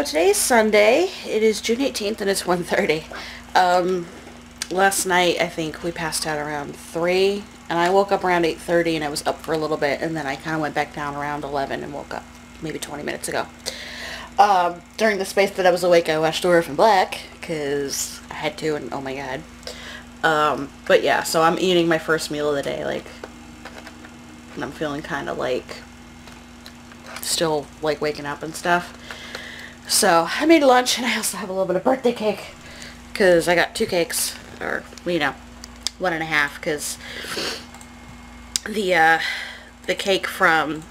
So today's Sunday. It is June 18th and it's 1:30. Last night I think we passed out around 3 and I woke up around 8:30 and I was up for a little bit and then I kind of went back down around 11 and woke up maybe 20 minutes ago. During the space that I was awake I watched Orphan Black because I had to and oh my god. But yeah, so I'm eating my first meal of the day and I'm feeling kind of still waking up and stuff. So I made lunch and I also have a little bit of birthday cake because I got 2 cakes, or 1.5, because the cake from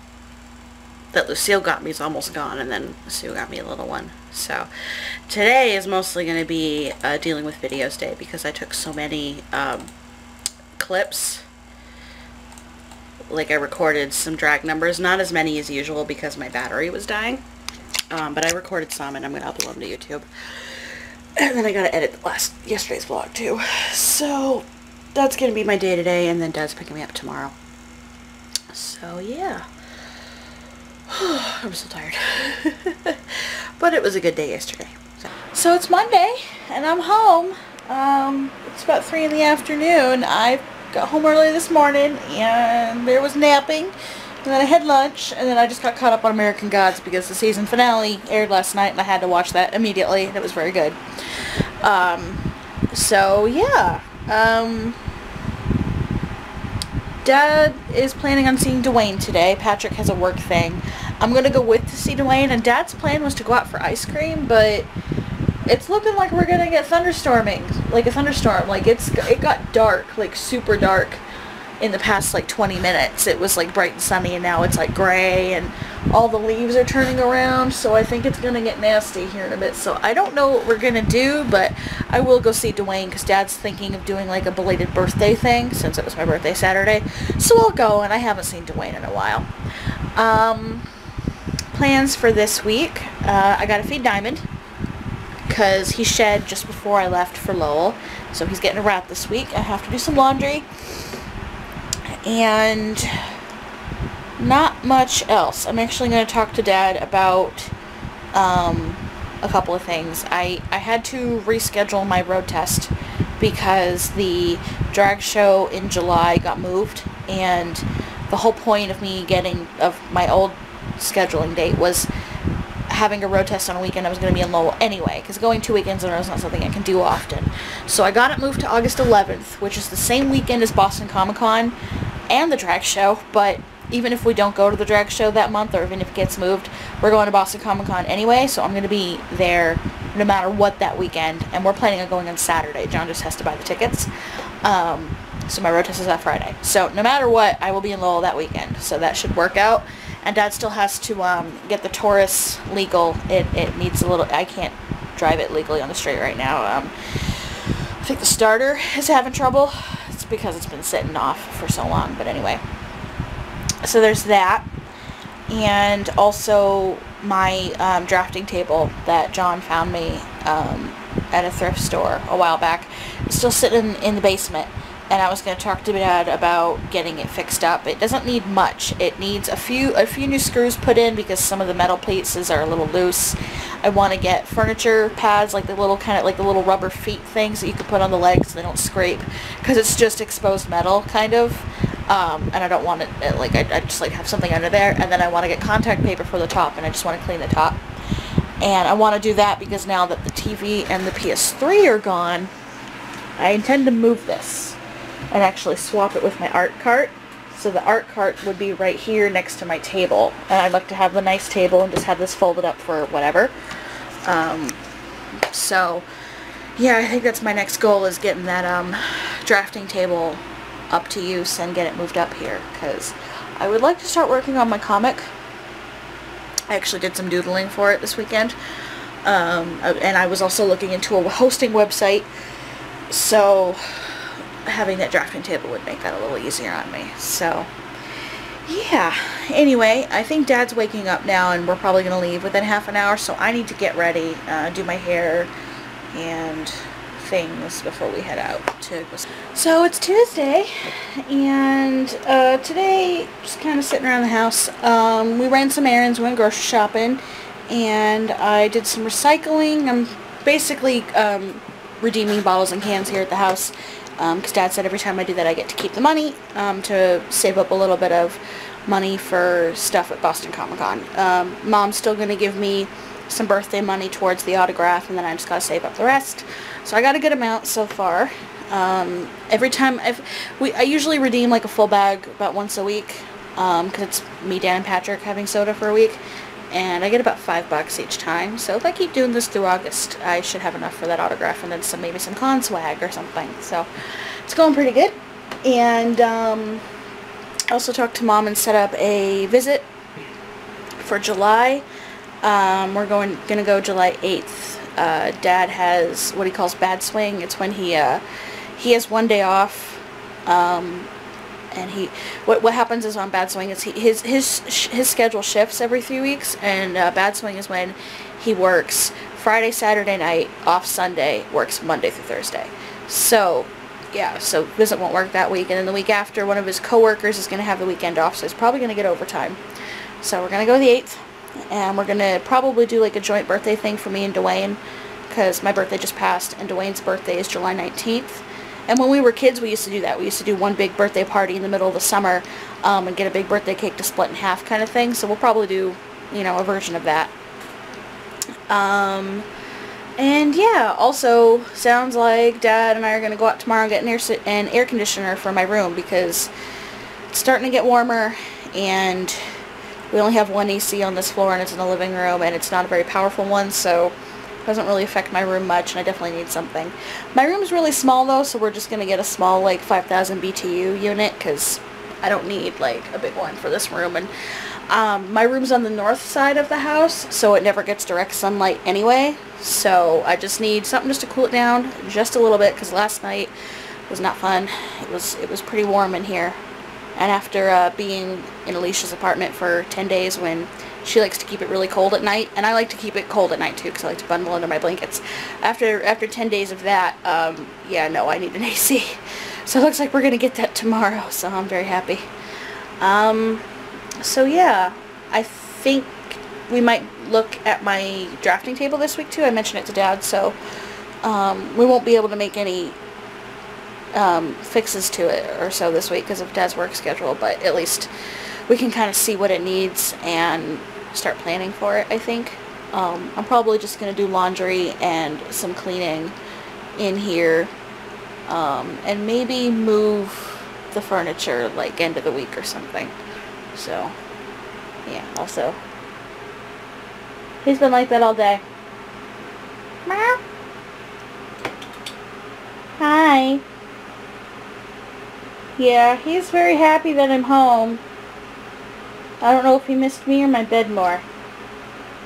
that Lucille got me is almost gone, and then Sue got me a little one. So today is mostly going to be dealing with videos day because I took so many clips. I recorded some drag numbers, not as many as usual because my battery was dying. But I recorded some and I'm going to upload them to YouTube. And then I got to edit yesterday's vlog too. So that's going to be my day today, and then Dad's picking me up tomorrow. So yeah. I'm so tired. But it was a good day yesterday. So it's Monday and I'm home. It's about 3 in the afternoon. I got home early this morning and Bear was napping. And then I had lunch, and then I just got caught up on American Gods because the season finale aired last night, and I had to watch that immediately, and it was very good. So yeah. Dad is planning on seeing Dwayne today. Patrick has a work thing. I'm gonna go to see Dwayne, and Dad's plan was to go out for ice cream, but it's looking like we're gonna get thunderstorming, a thunderstorm. It got dark, super dark. In the past 20 minutes. It was bright and sunny, and now it's gray and all the leaves are turning around, so I think it's gonna get nasty here in a bit. So I don't know what we're gonna do, but I will go see Dwayne because Dad's thinking of doing a belated birthday thing since it was my birthday Saturday. So I'll go, and I haven't seen Dwayne in a while. Plans for this week. I gotta feed Diamond because he shed just before I left for Lowell, so he's getting a wrap this week. I have to do some laundry. And not much else. I'm actually going to talk to Dad about a couple of things. I had to reschedule my road test because the drag show in July got moved, and the whole point of my old scheduling date was having a road test on a weekend. I was going to be in Lowell anyway, because going 2 weekends in a row is not something I can do often. So I got it moved to August 11th, which is the same weekend as Boston Comic Con and the drag show, but even if we don't go to the drag show that month, or even if it gets moved, we're going to Boston Comic Con anyway, so I'm going to be there no matter what that weekend, and we're planning on going on Saturday. John just has to buy the tickets. So my road test is that Friday. So no matter what, I will be in Lowell that weekend, so that should work out. And Dad still has to get the Taurus legal. It needs a little... I can't drive it legally on the straight right now. I think the starter is having trouble. It's because it's been sitting off for so long. But anyway. So there's that. And also my drafting table that John found me at a thrift store a while back is still sitting in the basement. And I was going to talk to Dad about getting it fixed up. It doesn't need much. It needs a few new screws put in because some of the metal pieces are a little loose. I want to get furniture pads, the little rubber feet things that you can put on the legs so they don't scrape, because it's just exposed metal, kind of. And I don't want it, I just have something under there. And then I want to get contact paper for the top, and I just want to clean the top. And I want to do that because now that the TV and the PS3 are gone, I intend to move this and actually swap it with my art cart. So the art cart would be right here next to my table. And I'd like to have the nice table and just have this folded up for whatever. So, yeah, I think that's my next goal, is getting that drafting table up to use and get it moved up here. Because I would like to start working on my comic. I actually did some doodling for it this weekend. And I was also looking into a hosting website. So having that drafting table would make that a little easier on me. So yeah, anyway, I think Dad's waking up now and we're probably going to leave within half an hour, so I need to get ready, do my hair and things before we head out to... So it's Tuesday, and today just kind of sitting around the house. We ran some errands, went grocery shopping, and I did some recycling. I'm basically redeeming bottles and cans here at the house, because Dad said every time I do that I get to keep the money, to save up a little bit of money for stuff at Boston Comic Con. Mom's still going to give me some birthday money towards the autograph, and then I just got to save up the rest. So I got a good amount so far. Every time I usually redeem like a full bag about once a week, because it's me, Dan, and Patrick having soda for a week, and I get about $5 each time. So if I keep doing this through August, I should have enough for that autograph, and then maybe some con swag or something. So it's going pretty good. And I also talked to Mom and set up a visit for July. We're gonna go July 8th. Dad has what he calls bad swing. It's when he has one day off, and what happens is on bad swing is his schedule shifts every 3 weeks, and bad swing is when he works Friday, Saturday night, off Sunday, works Monday through Thursday. So yeah, so visit won't work that week, and then the week after, one of his coworkers is gonna have the weekend off, so he's probably gonna get overtime. So we're gonna go the 8th. And we're going to probably do like a joint birthday thing for me and Dwayne, because my birthday just passed and Dwayne's birthday is July 19th. And when we were kids, we used to do that. We used to do one big birthday party in the middle of the summer, and get a big birthday cake to split in half kind of thing. So we'll probably do, you know, a version of that. And yeah, also sounds like Dad and I are going to go out tomorrow and get an air conditioner for my room, because it's starting to get warmer, and we only have one AC on this floor, and it's in the living room, and it's not a very powerful one, so it doesn't really affect my room much, and I definitely need something. My room's really small, though, so we're just going to get a small, like, 5,000 BTU unit, because I don't need, like, a big one for this room. And my room's on the north side of the house, so it never gets direct sunlight anyway, so I just need something just to cool it down just a little bit, because last night was not fun. It was pretty warm in here. And after being in Alicia's apartment for 10 days, when she likes to keep it really cold at night, and I like to keep it cold at night too, because I like to bundle under my blankets. After 10 days of that, yeah, no, I need an AC. So it looks like we're going to get that tomorrow, so I'm very happy. So yeah, I think we might look at my drafting table this week too. I mentioned it to Dad, so we won't be able to make any fixes to it or so this week because of Dad's work schedule, but at least we can kind of see what it needs and start planning for it, I think. I'm probably just going to do laundry and some cleaning in here, and maybe move the furniture like end of the week or something. So yeah, also he's been like that all day. Meow. Hi. Yeah, he's very happy that I'm home. I don't know if he missed me or my bed more.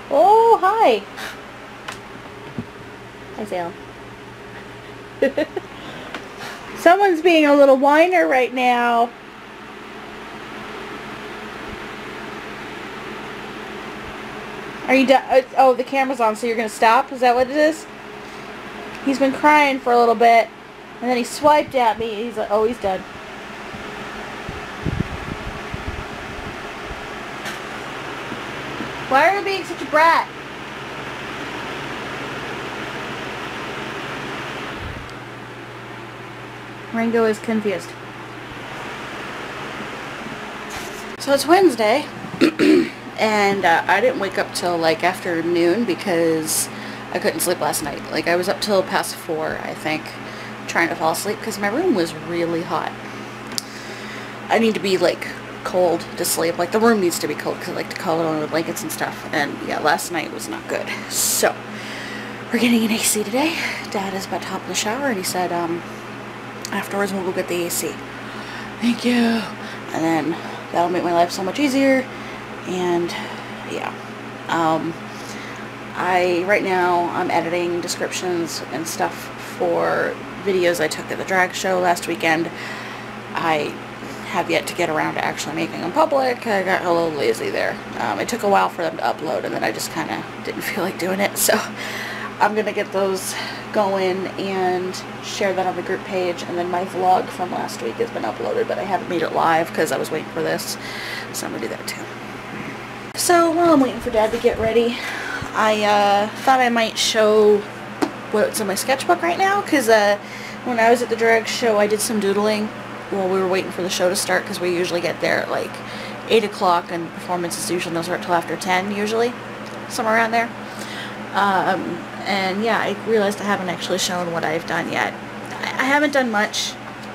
Oh, hi. Hi, Salem. Someone's being a little whiner right now. Are you done? Oh, the camera's on, so you're going to stop? Is that what it is? He's been crying for a little bit, and then he swiped at me. He's like, oh, he's done. Why are you being such a brat? Ringo is confused. So it's Wednesday, and I didn't wake up till like afternoon because I couldn't sleep last night. Like I was up till past 4, I think, trying to fall asleep because my room was really hot. I need to be like cold to sleep. Like the room needs to be cold because I like to cuddle under the blankets and stuff. And yeah, last night was not good. So we're getting an AC today. Dad is about to hop in the shower, and he said afterwards we'll go get the AC. Thank you. And then that'll make my life so much easier. And yeah, right now I'm editing descriptions and stuff for videos I took at the drag show last weekend. I have yet to get around to actually making them public. I got a little lazy there. It took a while for them to upload, and then I just kind of didn't feel like doing it. So I'm going to get those going and share that on the group page. And then my vlog from last week has been uploaded, but I haven't made it live because I was waiting for this. So I'm going to do that too. So while I'm waiting for Dad to get ready, I thought I might show what's in my sketchbook right now, because when I was at the drag show I did some doodling while we were waiting for the show to start, because we usually get there at like 8 o'clock and performances usually don't start till after 10 usually, somewhere around there. And yeah, I realized I haven't actually shown what I've done yet. I haven't done much.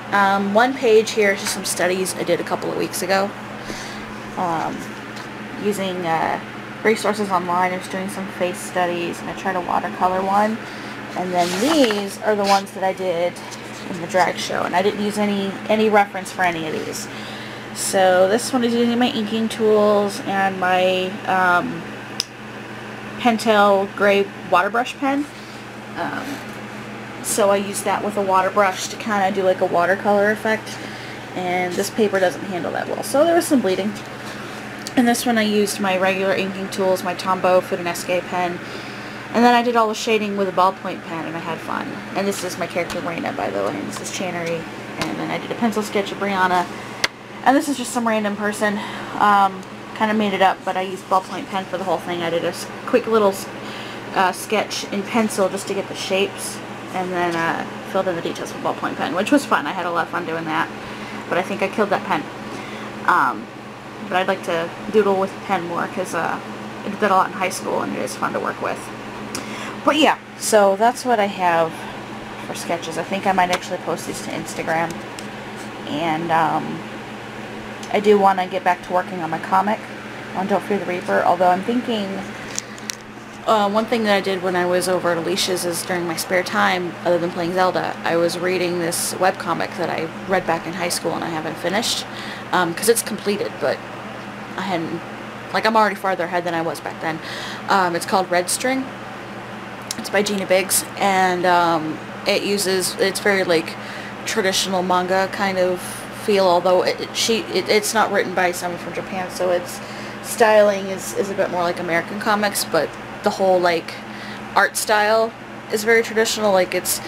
One page here is just some studies I did a couple of weeks ago. Using resources online. I was doing some face studies, and I tried a watercolor one. And then these are the ones that I did in the drag show, and I didn't use any reference for any of these. So this one is using my inking tools and my Pentel gray water brush pen. So I used that with a water brush to kind of do like a watercolor effect, and this paper doesn't handle that well, so there was some bleeding. And this one I used my regular inking tools, my Tombow Futunesque pen, and then I did all the shading with a ballpoint pen, and I had fun. And this is my character Raina, by the way, and this is Channery. And then I did a pencil sketch of Brianna, and this is just some random person. Kind of made it up, but I used ballpoint pen for the whole thing. I did a quick little sketch in pencil just to get the shapes, and then filled in the details with ballpoint pen, which was fun. I had a lot of fun doing that, but I think I killed that pen. But I'd like to doodle with pen more, because I did that a lot in high school, and it is fun to work with. But yeah, so that's what I have for sketches. I think I might actually post these to Instagram. And I do want to get back to working on my comic on Don't Fear the Reaper, although I'm thinking one thing that I did when I was over at Alicia's is during my spare time, other than playing Zelda, I was reading this webcomic that I read back in high school and I haven't finished, because it's completed, but I hadn't, like, I'm already farther ahead than I was back then. It's called Red String. It's by Gina Biggs, and it's very like traditional manga kind of feel, although it's not written by someone from Japan, so its styling is a bit more like American comics, but the whole like art style is very traditional, like it's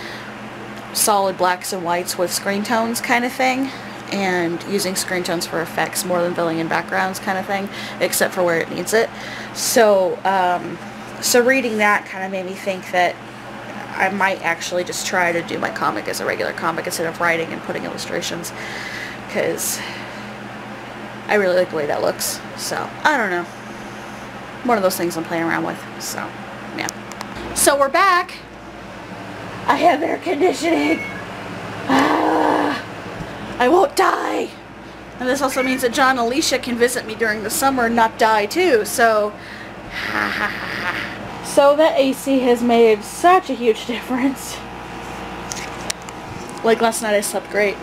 solid blacks and whites with screen tones kind of thing, and using screen tones for effects more than filling in backgrounds kind of thing, except for where it needs it. So so reading that kind of made me think that I might actually just try to do my comic as a regular comic instead of writing and putting illustrations, because I really like the way that looks. So, I don't know. One of those things I'm playing around with. So, yeah. So, we're back. I have air conditioning. I won't die. And this also means that John and Alicia can visit me during the summer and not die too. So, ha ha ha. So that AC has made such a huge difference. Like last night I slept great.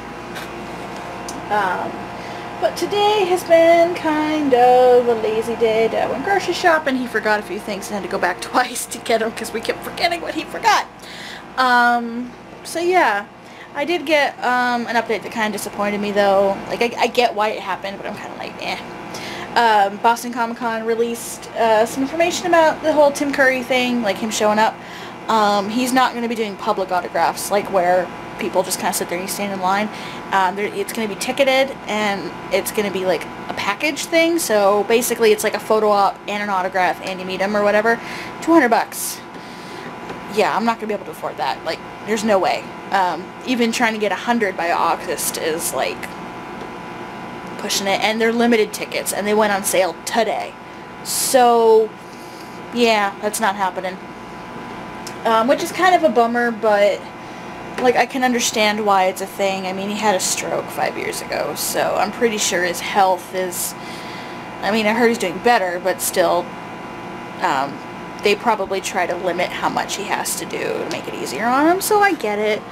But today has been kind of a lazy day. Dad went grocery shopping. He forgot a few things and had to go back twice to get them because we kept forgetting what he forgot. So yeah, I did get an update that kind of disappointed me though. Like I get why it happened, but I'm kind of like, eh. Boston Comic Con released some information about the whole Tim Curry thing, like him showing up. He's not going to be doing public autographs, like where people just kind of sit there and you stand in line. It's going to be ticketed, and it's going to be like a package thing, so basically it's like a photo op and an autograph and you meet him or whatever. $200. Yeah, I'm not going to be able to afford that. Like, there's no way. Even trying to get 100 by August is like pushing it, and they're limited tickets, and they went on sale today. So, yeah, that's not happening. Which is kind of a bummer, but, like, I can understand why it's a thing. I mean, he had a stroke 5 years ago, so I'm pretty sure his health is, I mean, I heard he's doing better, but still, they probably try to limit how much he has to do to make it easier on him, so I get it.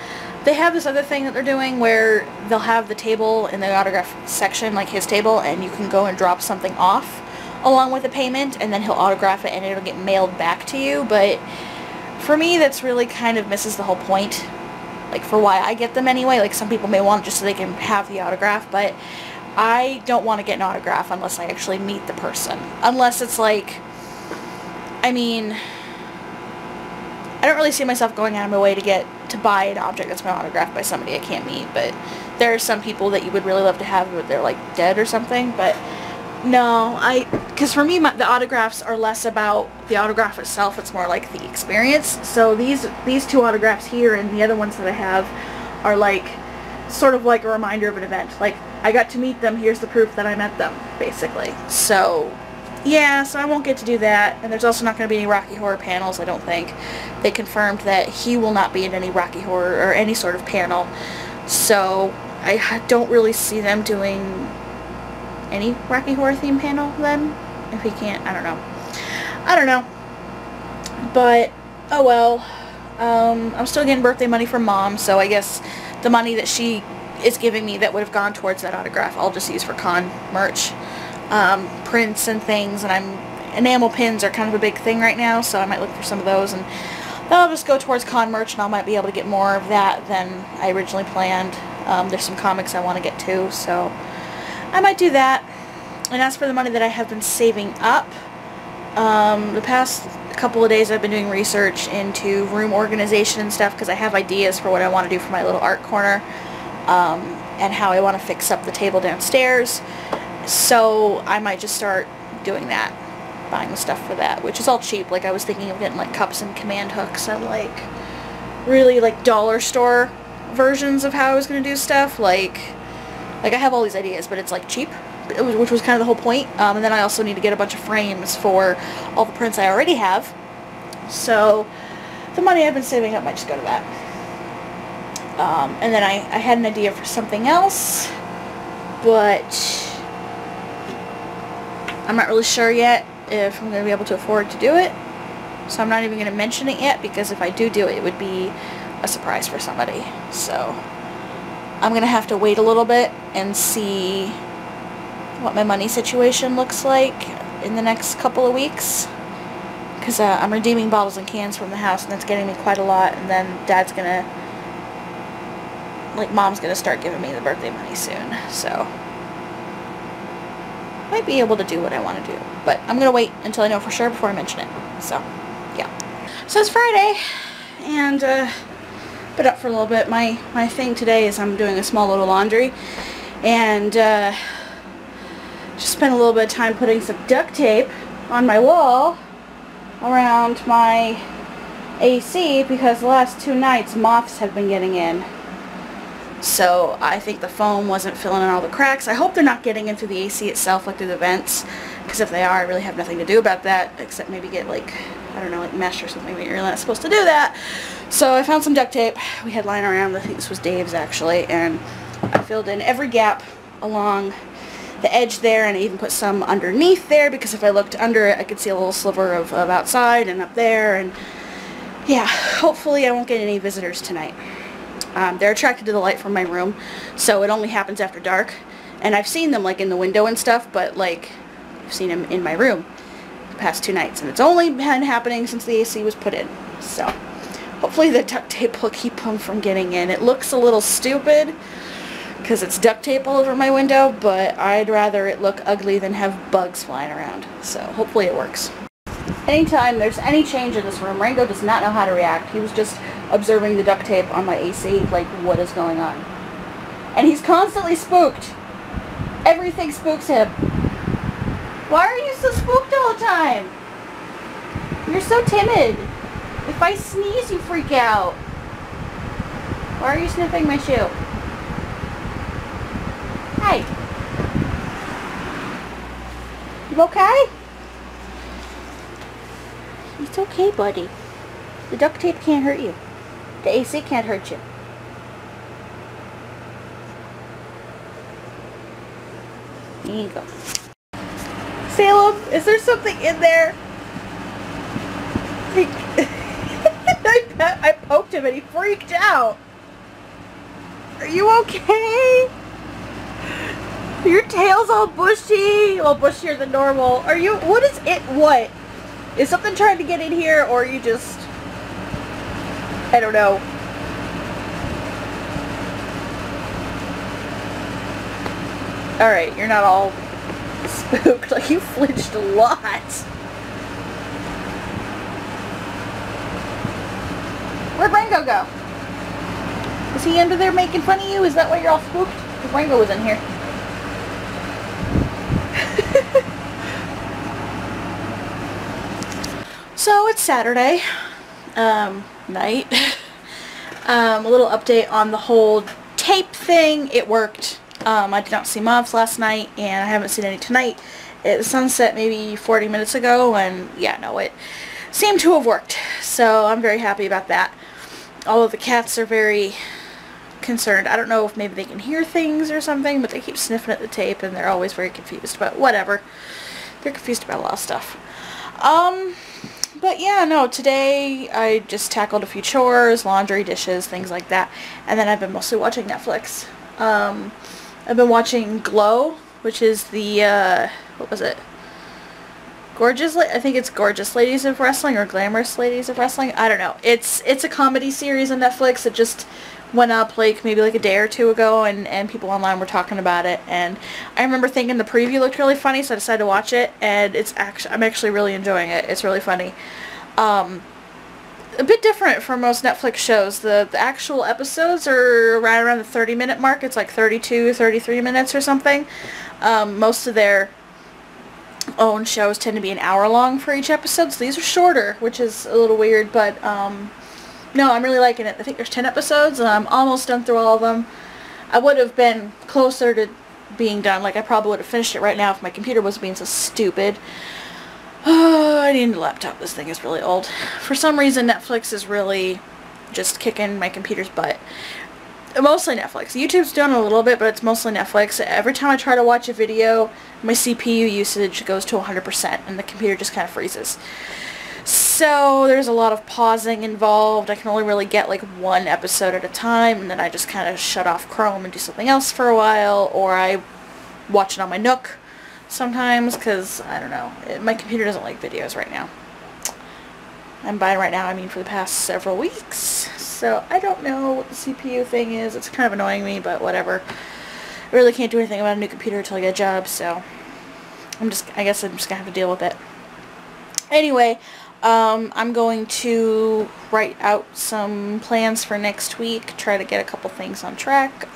They have this other thing that they're doing where they'll have the table in the autograph section, like his table, and you can go and drop something off along with the payment, and then he'll autograph it and it'll get mailed back to you. But for me, that's really kind of misses the whole point, like for why I get them anyway. Like some people may want it just so they can have the autograph, but I don't want to get an autograph unless I actually meet the person. Unless it's like, I mean, I don't really see myself going out of my way to buy an object that's been autographed by somebody I can't meet, but there are some people that you would really love to have, but they're like dead or something. But No, because for me, the autographs are less about the autograph itself, it's more like the experience. So these two autographs here and the other ones that I have are like, sort of like a reminder of an event. Like, I got to meet them, here's the proof that I met them, basically. So, yeah, so I won't get to do that. And there's also not going to be any Rocky Horror panels, I don't think. They confirmed that he will not be in any Rocky Horror or any sort of panel. So, I don't really see them doing any Rocky Horror theme panel then. If he can't, I don't know. I don't know. But, oh well. I'm still getting birthday money from Mom, so I guess the money that she is giving me that would have gone towards that autograph I'll just use for con merch. Prints and things, and enamel pins are kind of a big thing right now, so I might look for some of those, and that'll just go towards con merch, and I might be able to get more of that than I originally planned. There's some comics I want to get too, so I might do that. And as for the money that I have been saving up, the past couple of days I've been doing research into room organization and stuff, because I have ideas for what I want to do for my little art corner, and how I want to fix up the table downstairs. So I might just start doing that, buying the stuff for that, which is all cheap. Like, I was thinking of getting like cups and command hooks and like really like dollar store versions of how I was going to do stuff. Like I have all these ideas, but it's like cheap, which was kind of the whole point. And then I also need to get a bunch of frames for all the prints I already have. So the money I've been saving up might just go to that. And then I had an idea for something else, but I'm not really sure yet if I'm going to be able to afford to do it. So I'm not even going to mention it yet, because if I do it, it would be a surprise for somebody. So I'm going to have to wait a little bit and see what my money situation looks like in the next couple of weeks. Because I'm redeeming bottles and cans from the house, and that's getting me quite a lot. And then Dad's going to, like, Mom's going to start giving me the birthday money soon. So might be able to do what I want to do. But I'm going to wait until I know for sure before I mention it. So, yeah. So it's Friday, and been up for a little bit. My thing today is I'm doing a small little laundry, and just spent a little bit of time putting some duct tape on my wall around my AC, because the last 2 nights moths have been getting in. So I think the foam wasn't filling in all the cracks. I hope they're not getting into the AC itself, like through the vents, because if they are, I really have nothing to do about that, except maybe get, like, I don't know, like mesh or something, but you're really not supposed to do that. So I found some duct tape we had lying around. I think this was Dave's, actually, and I filled in every gap along the edge there, and I even put some underneath there, because if I looked under it, I could see a little sliver of outside and up there, and yeah, hopefully I won't get any visitors tonight. They're attracted to the light from my room, so it only happens after dark, and I've seen them, like, in the window and stuff, but, like, I've seen them in my room the past 2 nights, and it's only been happening since the AC was put in. So hopefully the duct tape will keep them from getting in. It looks a little stupid because it's duct tape all over my window, but I'd rather it look ugly than have bugs flying around. So hopefully it works. Anytime there's any change in this room, Rango does not know how to react. He was just observing the duct tape on my AC, like, what is going on? And he's constantly spooked. Everything spooks him. Why are you so spooked all the time? You're so timid. If I sneeze, you freak out. Why are you sniffing my shoe? Hey. You okay? It's okay, buddy. The duct tape can't hurt you. The AC can't hurt you. There you go. Salem, is there something in there? I poked him and he freaked out. Are you okay? Your tail's all bushy. Well, bushier than normal. Are you, what is it, what? Is something trying to get in here, or are you just, I don't know. Alright, you're not all spooked. Like, you flinched a lot. Where'd Rango go? Is he under there making fun of you? Is that why you're all spooked? Because Rango was in here. it's Saturday night. A little update on the whole tape thing. It worked. I did not see mobs last night, and I haven't seen any tonight. It sunset maybe 40 minutes ago, and yeah, no, it seemed to have worked. So I'm very happy about that. Although the cats are very concerned. I don't know if maybe they can hear things or something, but they keep sniffing at the tape, and they're always very confused. But whatever. They're confused about a lot of stuff. But yeah, no, today I just tackled a few chores, laundry, dishes, things like that. And then I've been mostly watching Netflix. I've been watching Glow, which is the, what was it? I think it's Gorgeous Ladies of Wrestling or Glamorous Ladies of Wrestling. I don't know. It's a comedy series on Netflix. It just went up maybe a day or two ago, and people online were talking about it, and I remember thinking the preview looked really funny, so I decided to watch it, and I'm actually really enjoying it. It's really funny. A bit different from most Netflix shows. The actual episodes are right around the 30-minute mark. It's like 32, 33 minutes or something. Most of their own shows tend to be an hour long for each episode, so these are shorter, which is a little weird, but no, I'm really liking it. I think there's 10 episodes, and I'm almost done through all of them. I would have been closer to being done. I probably would have finished it right now if my computer wasn't being so stupid. Oh, I need a laptop. This thing is really old. For some reason, Netflix is really just kicking my computer's butt. Mostly Netflix. YouTube's doing a little bit, but it's mostly Netflix. Every time I try to watch a video, my CPU usage goes to 100%, and the computer just kind of freezes. So there's a lot of pausing involved. I can only really get one episode at a time, and then I just kind of shut off Chrome and do something else for a while, or I watch it on my Nook sometimes, because, I don't know, my computer doesn't like videos right now. And by right now, I mean for the past several weeks. So I don't know what the CPU thing is. It's kind of annoying me, but whatever. I really can't do anything about a new computer until I get a job, so I guess I'm just going to have to deal with it. Anyway, I'm going to write out some plans for next week, try to get a couple things on track,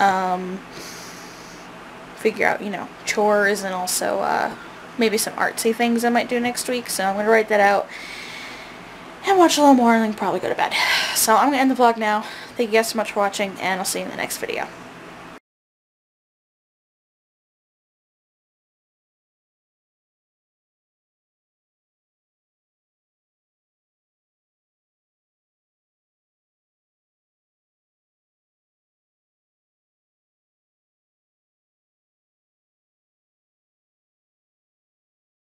figure out, chores, and also maybe some artsy things I might do next week, so I'm going to write that out and watch a little more and then probably go to bed. So I'm going to end the vlog now. Thank you guys so much for watching, and I'll see you in the next video.